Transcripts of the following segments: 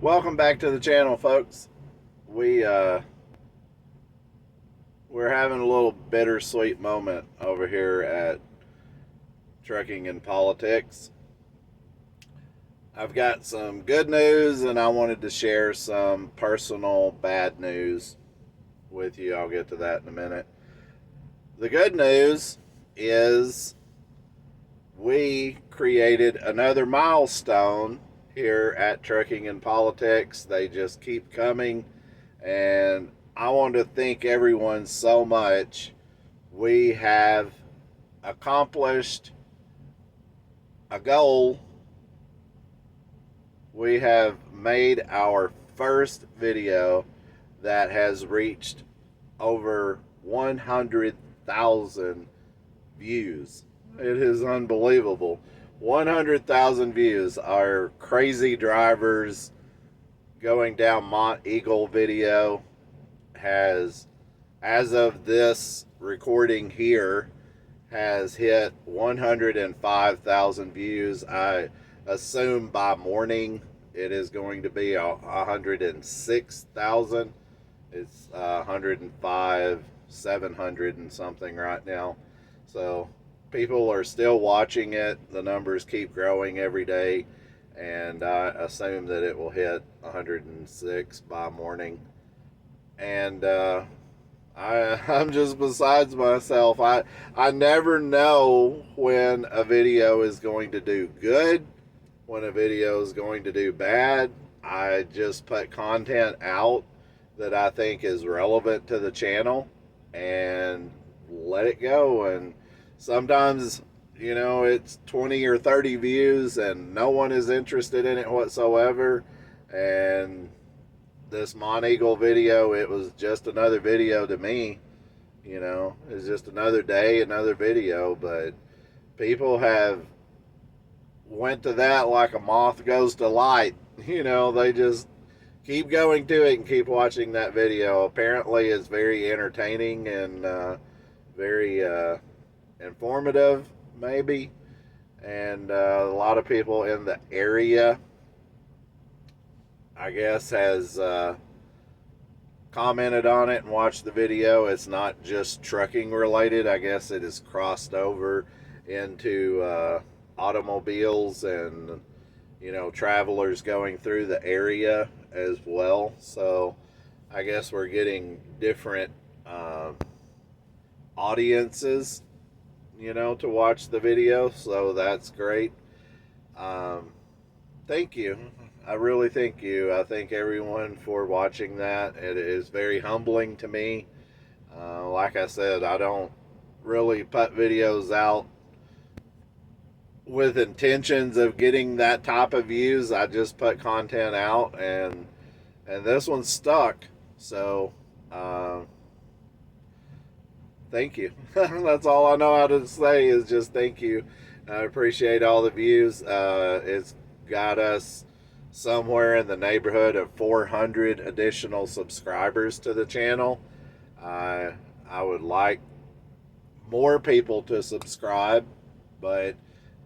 Welcome back to the channel, folks. We we're having a little bittersweet moment over here at Trucking and Politics. I've got some good news, and I wanted to share some personal bad news with you. I'll get to that in a minute. The good news is we created another milestone here at Trucking and Politics. They just keep coming, and I want to thank everyone so much. We have accomplished a goal. We have made our first video that has reached over 100,000 views. It is unbelievable. 100,000 views. Our crazy drivers going down Monteagle video has, as of this recording here, has hit 105,000 views. I assume by morning it is going to be 106,000. It's 105, 700 and something right now. So people are still watching it. The numbers keep growing every day, and I assume that it will hit 106 by morning. And I'm just besides myself. I never know when a video is going to do good, when a video is going to do bad. I just put content out that I think is relevant to the channel and let it go. And sometimes, it's 20 or 30 views and no one is interested in it whatsoever. And this Monteagle video, it was just another video to me. It's just another day, another video. But people have went to that like a moth goes to light. They just keep going to it and keep watching that video. Apparently it's very entertaining and very informative, maybe. And a lot of people in the area, I guess, has commented on it and watched the video. It's not just trucking related. I guess it is crossed over into automobiles and travelers going through the area as well. So I guess we're getting different audiences, to watch the video. So that's great. Thank you. I really thank you. I thank everyone for watching that. It is very humbling to me. Like I said, I don't really put videos out with intentions of getting that type of views. I just put content out, and this one stuck. So thank you. That's all I know how to say is just thank you. I appreciate all the views. It's got us somewhere in the neighborhood of 400 additional subscribers to the channel. I would like more people to subscribe, but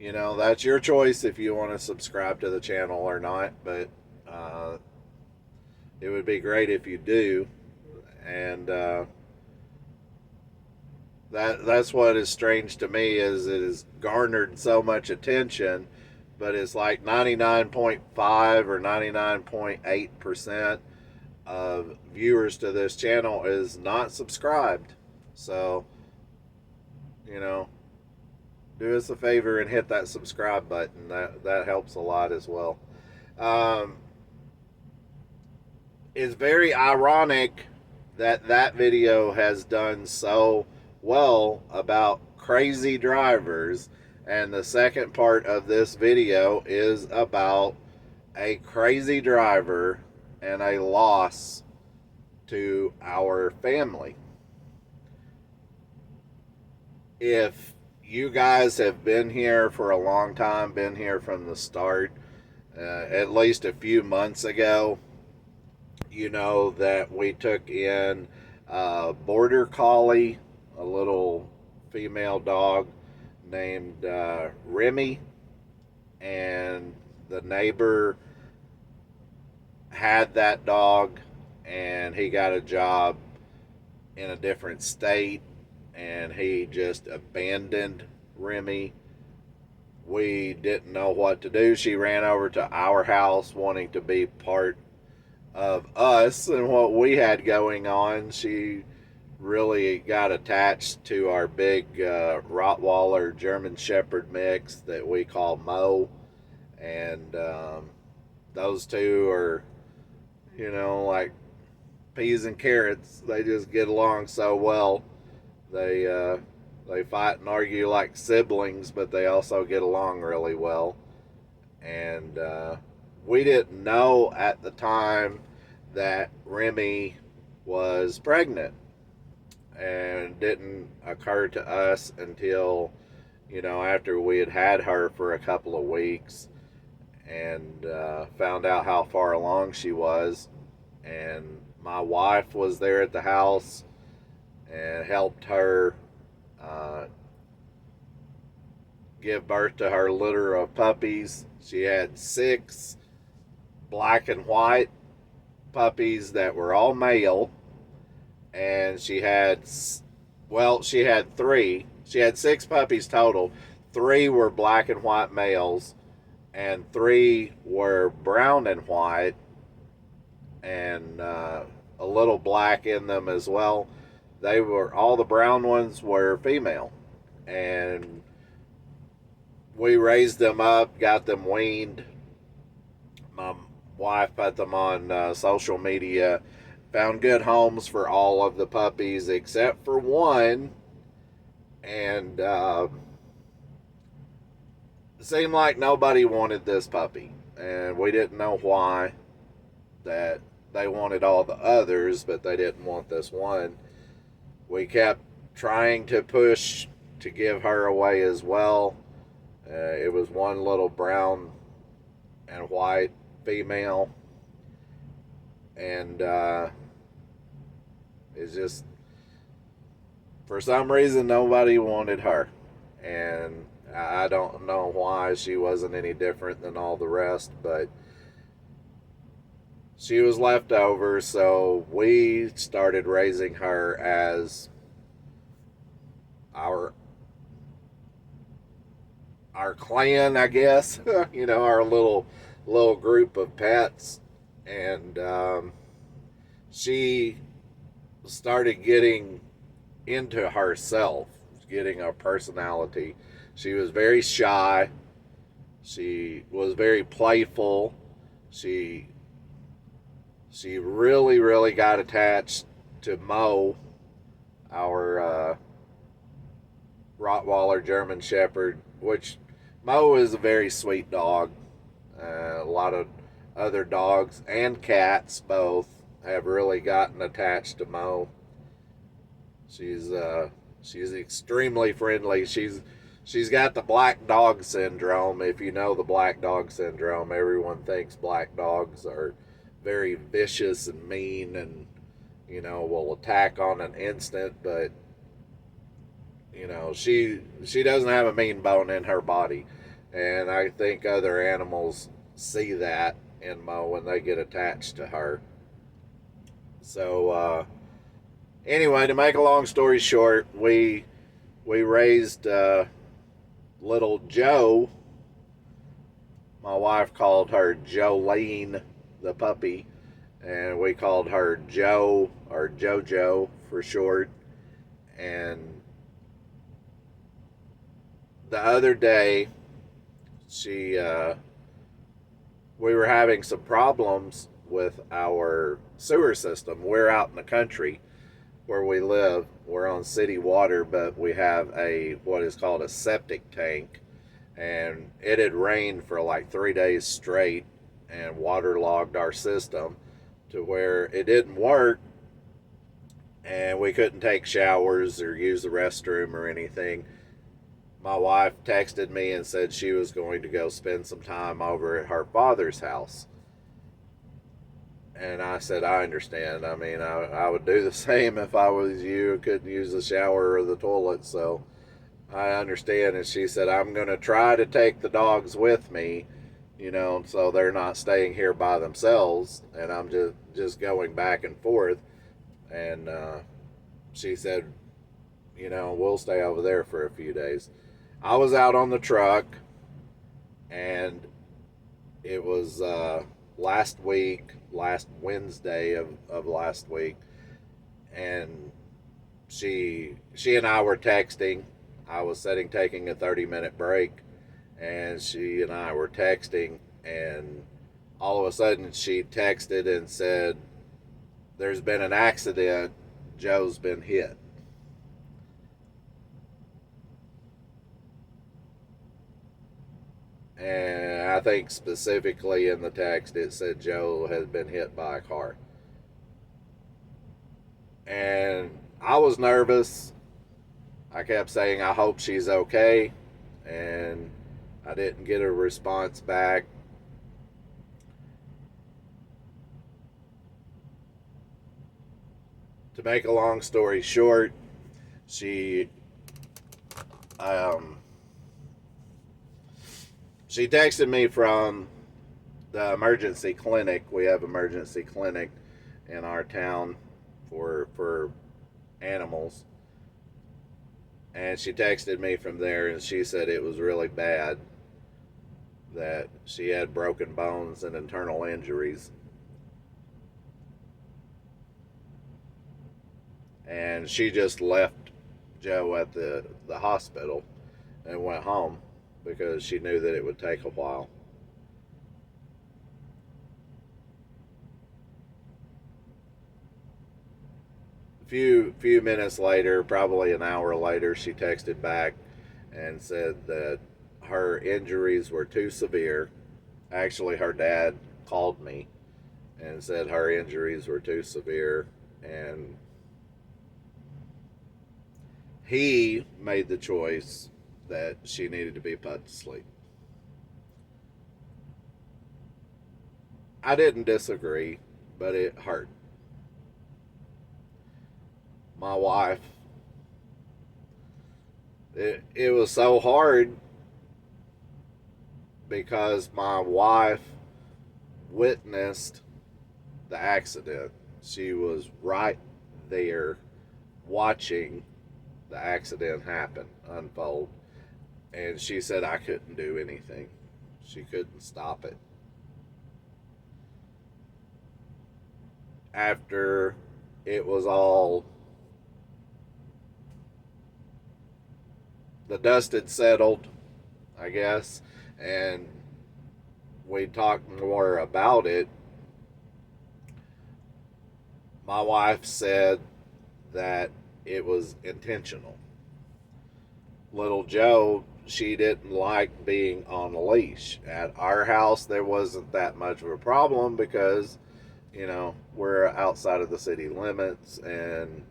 that's your choice if you want to subscribe to the channel or not. But it would be great if you do. And that's what is strange to me, is it has garnered so much attention, but it's like 99.5 or 99.8% of viewers to this channel is not subscribed. So, do us a favor and hit that subscribe button. That helps a lot as well. It's very ironic that video has done so well about crazy drivers, and the second part of this video is about a crazy driver and a loss to our family. If you guys have been here for a long time, been here from the start, at least a few months ago, you know that we took in a border collie, a little female dog named Remy, and the neighbor had that dog, and he got a job in a different state, and he just abandoned Remy. We didn't know what to do. She ran over to our house wanting to be part of us and what we had going on. She really got attached to our big Rottweiler German Shepherd mix that we call Mo. And those two are, like peas and carrots. They just get along so well. They fight and argue like siblings, but they also get along really well. And we didn't know at the time that Remy was pregnant, and didn't occur to us until, after we had her for a couple of weeks, and found out how far along she was. And my wife was there at the house and helped her give birth to her litter of puppies. She had 6 black and white puppies that were all male, and she had 3. She had 6 puppies total. 3 were black and white males, and 3 were brown and white, and a little black in them as well. All the brown ones were female, and we raised them up, got them weaned. My wife put them on social media, found good homes for all of the puppies except for one, and it seemed like nobody wanted this puppy, and we didn't know why. That they wanted all the others, but they didn't want this one. We kept trying to push to give her away as well. It was one little brown and white female, and it's just, for some reason, nobody wanted her, and I don't know why. She wasn't any different than all the rest, but she was left over, so we started raising her as our clan, I guess. Our little group of pets. And she started getting into herself, getting a personality. She was very shy. She was very playful. She really, really got attached to Mo, our Rottweiler German Shepherd, which Mo is a very sweet dog. A lot of other dogs and cats both have really gotten attached to Mo. She's extremely friendly. She's got the black dog syndrome. If you know the black dog syndrome, everyone thinks black dogs are very vicious and mean, and will attack on an instant. But she doesn't have a mean bone in her body, and I think other animals see that in Mo when they get attached to her. So anyway, to make a long story short, we raised little Joe. My wife called her Jolene, the puppy, and we called her Joe, or JoJo for short. And the other day, we were having some problems with our sewer system. We're out in the country where we live. We're on city water, but we have what is called a septic tank, and it had rained for like 3 days straight and waterlogged our system to where it didn't work, and we couldn't take showers or use the restroom or anything. My wife texted me and said she was going to go spend some time over at her father's house. And I said, I understand. I mean, I would do the same if I was you. Couldn't use the shower or the toilet, so I understand. And she said, I'm going to try to take the dogs with me, so they're not staying here by themselves, and I'm just going back and forth. And she said, we'll stay over there for a few days. I was out on the truck, and it was last Wednesday of last week, and she and I were texting. I was taking a 30-minute break, and she and I were texting, and all of a sudden she texted and said, "There's been an accident. Joe's been hit." And I think specifically in the text it said Joe had been hit by a car. And I was nervous. I kept saying, I hope she's okay. And I didn't get a response back. To make a long story short, she um, she texted me from the emergency clinic. We have emergency clinic in our town for animals, and she texted me from there, and she said it was really bad, that she had broken bones and internal injuries, and she just left Joe at the hospital and went home because she knew that it would take a while. Few minutes later, probably an hour later, she texted back and said that her injuries were too severe. Actually, her dad called me and said her injuries were too severe, and he made the choice that she needed to be put to sleep. I didn't disagree, but it hurt. My wife, it was so hard because my wife witnessed the accident. She was right there watching the accident happen, unfold. And she said I couldn't do anything. She couldn't stop it. After it was all, the dust had settled, I guess, and we talked more about it, my wife said that it was intentional. Little Joe, she didn't like being on a leash. At our house, there wasn't that much of a problem because, we're outside of the city limits and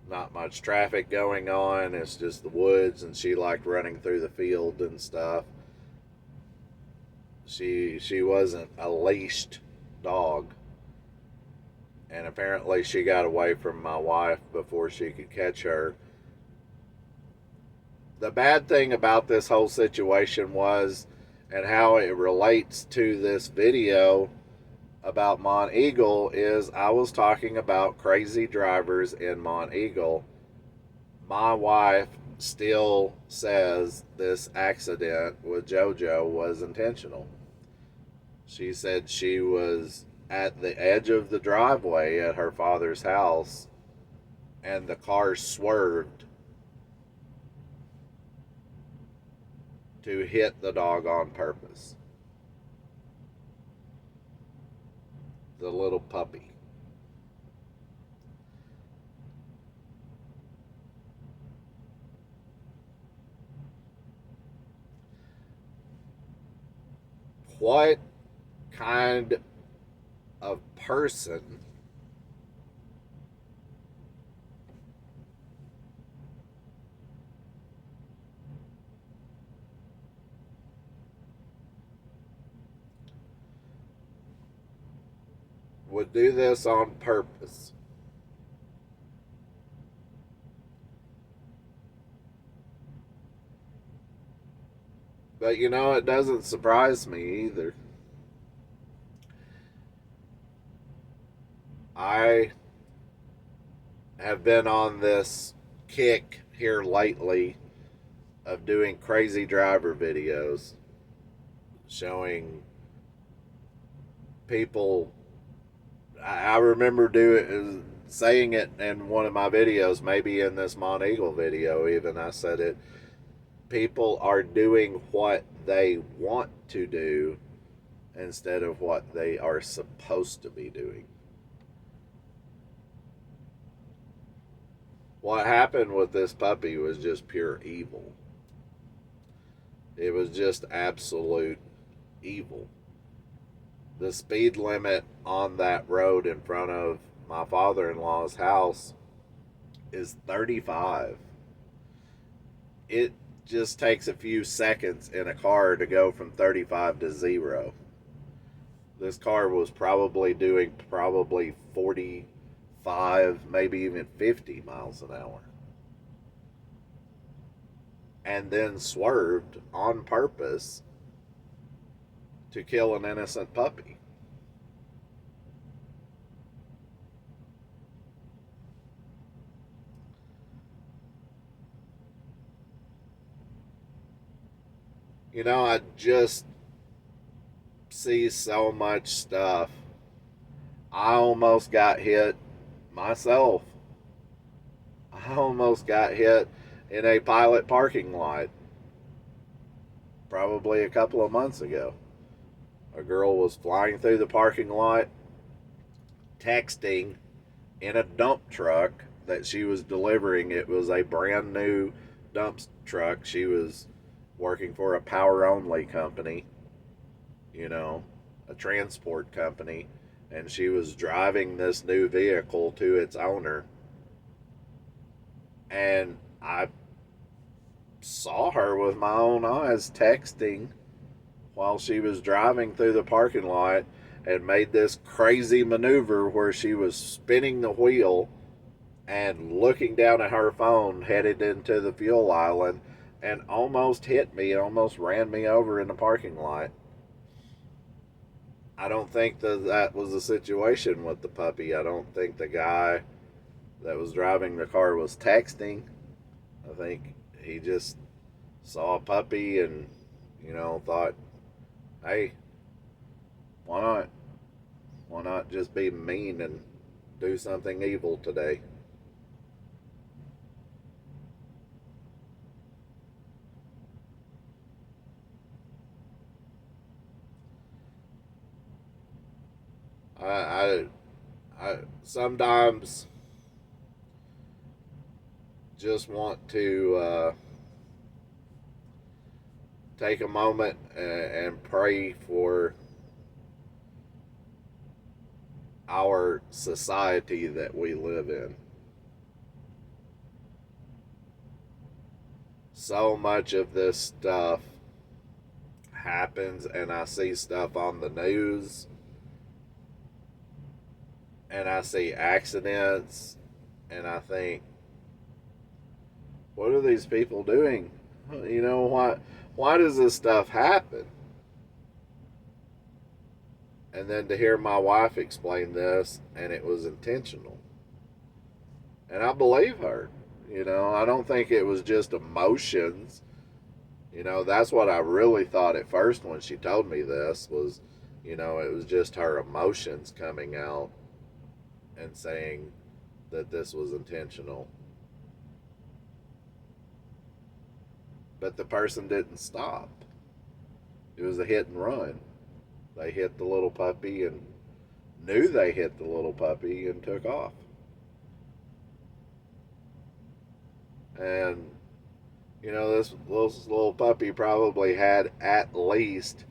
not much traffic going on. It's just the woods, and she liked running through the field and stuff. She wasn't a leashed dog, and apparently she got away from my wife before she could catch her. The bad thing about this whole situation was, and how it relates to this video about Monteagle, is I was talking about crazy drivers in Monteagle. My wife still says this accident with JoJo was intentional. She said she was at the edge of the driveway at her father's house, and the car swerved to hit the dog on purpose. The little puppy. What kind of person would do this on purpose? But it doesn't surprise me either. I have been on this kick here lately of doing crazy driver videos showing people. I remember saying it in one of my videos, maybe in this Monteagle video even. I said it. People are doing what they want to do instead of what they are supposed to be doing. What happened with this puppy was just pure evil. It was just absolute evil. The speed limit on that road in front of my father-in-law's house is 35. It just takes a few seconds in a car to go from 35 to 0. This car was probably doing 45, maybe even 50 miles an hour. And then swerved on purpose to kill an innocent puppy. I just see so much stuff. I almost got hit myself. I almost got hit in a Pilot parking lot probably a couple of months ago. A girl was flying through the parking lot, texting in a dump truck that she was delivering. It was a brand new dump truck. She was working for a power only company, a transport company, and she was driving this new vehicle to its owner. And I saw her with my own eyes texting while she was driving through the parking lot, and made this crazy maneuver where she was spinning the wheel and looking down at her phone headed into the fuel island, and almost hit me, almost ran me over in the parking lot. I don't think that was the situation with the puppy. I don't think the guy that was driving the car was texting. I think he just saw a puppy and, thought, hey, why not? Why not just be mean and do something evil today? I, I sometimes just want to take a moment and pray for our society that we live in. So much of this stuff happens, and I see stuff on the news, and I see accidents, and I think, what are these people doing? Why does this stuff happen? And then to hear my wife explain this, and it was intentional. And I believe her. I don't think it was just emotions. That's what I really thought at first when she told me this was, it was just her emotions coming out and saying that this was intentional. But the person didn't stop. It was a hit and run. They hit the little puppy and knew they hit the little puppy and took off. And, this little puppy probably had at least,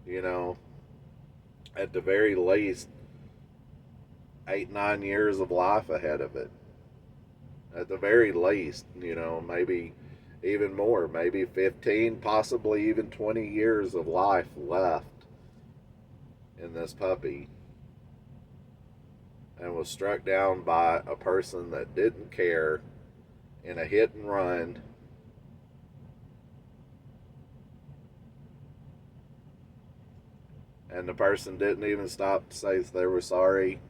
at the very least, 8-9 years of life ahead of it. At the very least, maybe even more, maybe 15, possibly even 20 years of life left in this puppy, and was struck down by a person that didn't care in a hit and run and the person didn't even stop to say they were sorry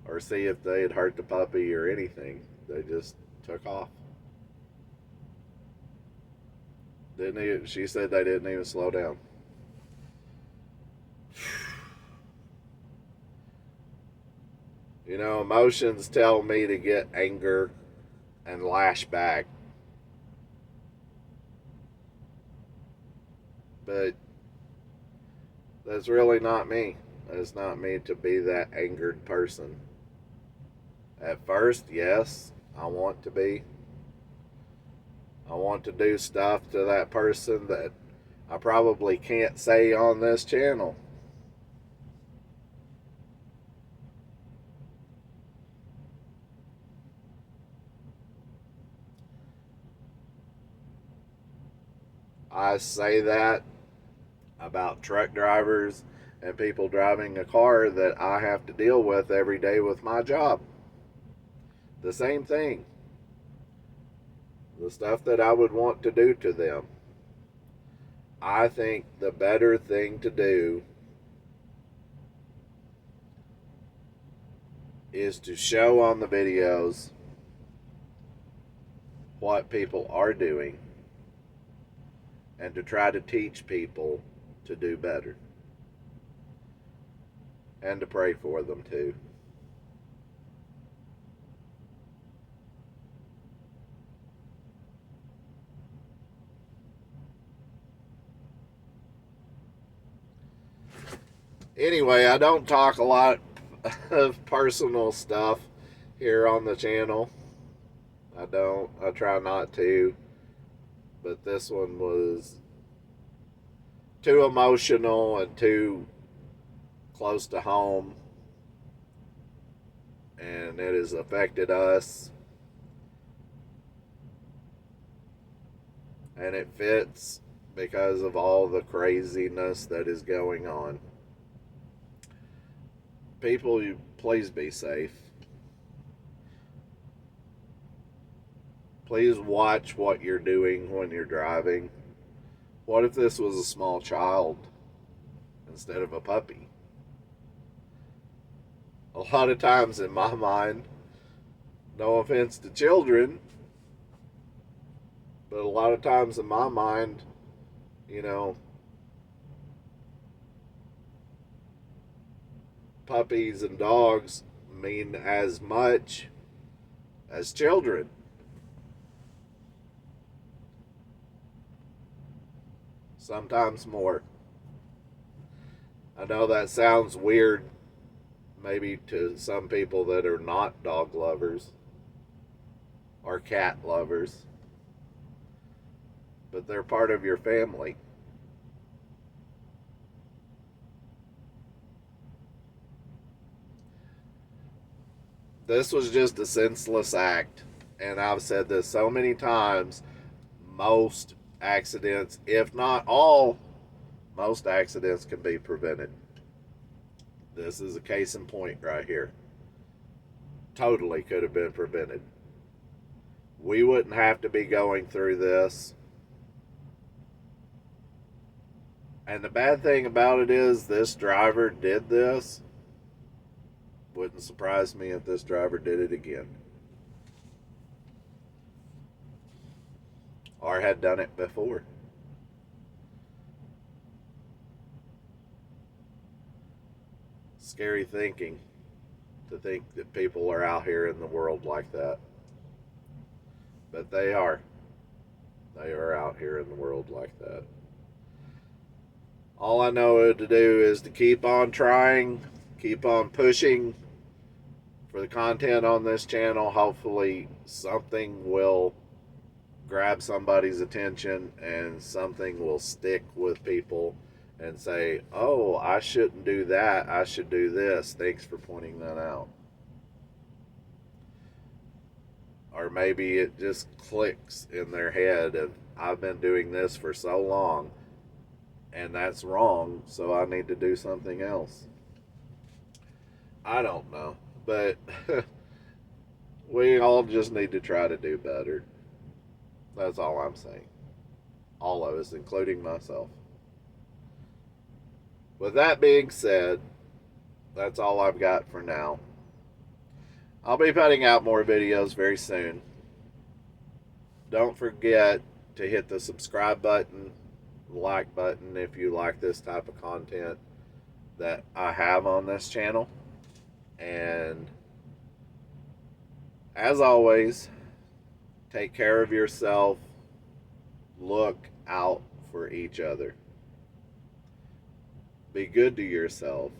or see if they had hurt the puppy or anything. They just took off. Didn't even, she said they didn't even slow down. You know, emotions tell me to get anger and lash back. But that's really not me. It's not me to be that angered person. At first, yes, I want to be. I want to do stuff to that person that I probably can't say on this channel. I say that about truck drivers and people driving a car that I have to deal with every day with my job. The same thing. The stuff that I would want to do to them. I think the better thing to do is to show on the videos what people are doing and to try to teach people to do better and to pray for them too. Anyway, I don't talk a lot of personal stuff here on the channel. I don't. I try not to. But this one was too emotional and too close to home. And it has affected us. And it fits because of all the craziness that is going on. People, you please be safe. Please watch what you're doing when you're driving. What if this was a small child instead of a puppy? A lot of times in my mind, no offense to children, but a lot of times in my mind, you know, puppies and dogs mean as much as children. Sometimes more. I know that sounds weird maybe to some people that are not dog lovers or cat lovers, but they're part of your family. This was just a senseless act, and I've said this so many times. Most accidents, if not all, most accidents can be prevented. This is a case in point right here. Totally could have been prevented. We wouldn't have to be going through this. And the bad thing about it is this driver did this. Wouldn't surprise me if this driver did it again. Or had done it before. Scary thinking to think that people are out here in the world like that. But they are. They are out here in the world like that. All I know to do is to keep on trying, keep on pushing for the content on this channel. Hopefully something will grab somebody's attention and something will stick with people and say, oh, I shouldn't do that, I should do this. Thanks for pointing that out. Or maybe it just clicks in their head of, I've been doing this for so long and that's wrong, so I need to do something else. I don't know, but we all just need to try to do better. That's all I'm saying. All of us, including myself. with that being said, that's all I've got for now. I'll be putting out more videos very soon. Don't forget to hit the subscribe button, like button if you like this type of content that I have on this channel. And as always, take care of yourself. Look out for each other. Be good to yourself.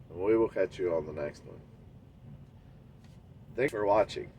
And we will catch you on the next one. Thanks for watching.